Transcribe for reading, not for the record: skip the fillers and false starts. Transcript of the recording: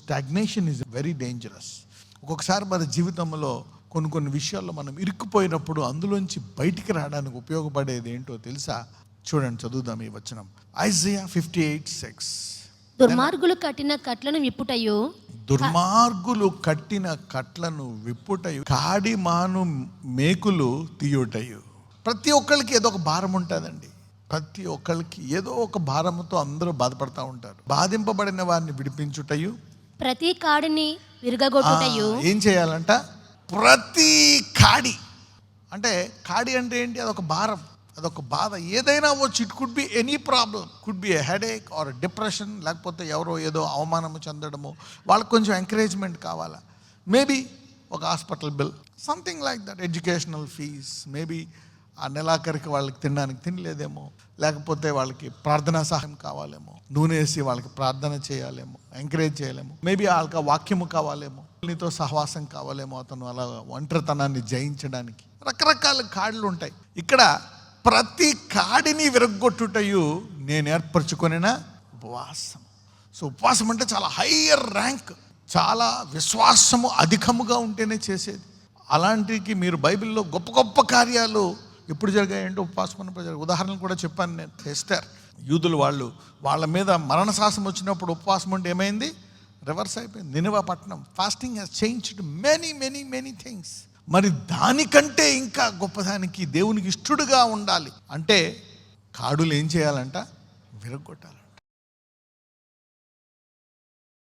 Stagnation is very dangerous. ఒక్కొక్కసారి మన జీవితంలో కొన్ని విషయాల్లో మనం ఇరుక్కుపోయినప్పుడు అందులోంచి బయటికి రావడానికి ఉపయోగపడేది ఏంటో తెలుసా? చూడండి, చదువుదాం ఈ వచనం. ఐజయా 58:6. దుర్మార్గులు కట్టిన కట్లను విప్పుటయు, దుర్మార్గులు కట్టిన కట్లను విప్పుటయు, కాడి మాను మేకులు తీయుటయు. ప్రతి ఒక్కరికి ఏదో ఒక భారం ఉంటుందండి. ప్రతి ఒక్కరికి ఏదో ఒక భారంతో అందరూ బాధపడతా ఉంటారు. బాధింపబడిన వారిని విడిపించుటయు, ప్రతి కాడిని విరగగొట్టుటయు. ఏం చేయాలంట? ప్రతి కాడి అంటే కాడి అంటే ఏంటి? అదొక భారం, అదొక బాధ. ఏదైనా వచ్చి it could be any problem, could be a headache are depression, లేకపోతే ఎవరో ఏదో అవమానము చెందడము, వాళ్ళకి కొంచెం ఎంకరేజ్మెంట్ కావాలా, మేబీ ఒక hospital bill, something like that, educational fees, maybe ఆ నెలాఖరికి వాళ్ళకి తినడానికి తినలేదేమో, లేకపోతే వాళ్ళకి ప్రార్థనా సహాయం కావాలేమో, నూనె వేసి వాళ్ళకి ప్రార్థన చేయాలేమో, ఎంకరేజ్ చేయలేమో, మేబీ వాళ్ళకి వాక్యము కావాలేమో, నీతో సహవాసం కావాలేమో, అతను అలా ఒంటరితనాన్ని జయించడానికి. రకరకాల కాళ్ళు ఉంటాయి. ఇక్కడ ప్రతి కాడిని విరగొట్టుటయు నేను ఏర్పరచుకొనిన ఉపవాసం. సో ఉపవాసం అంటే చాలా హయ్యర్ ర్యాంక్, చాలా విశ్వాసము అధికముగా ఉంటేనే చేసేది. అలాంటికి మీరు బైబిల్లో గొప్ప గొప్ప కార్యాలు ఎప్పుడు జరిగాయంటే ఉపవాసం ఉన్న ప్రజలు. ఉదాహరణలు కూడా చెప్పాను నేను. ఎస్తేర్, యూదులు వాళ్ళ మీద మరణశాసనం వచ్చినప్పుడు ఉపవాసం ఉంటే ఏమైంది? రివర్స్ అయిపోయింది. నినివే పట్టణం. Fasting has changed many many many things. మరి దానికంటే ఇంకా గొప్పదానికి దేవునికి ఇష్టడుగా ఉండాలి అంటే కాడులు ఏం చేయాలంట? విరగొట్టాలి.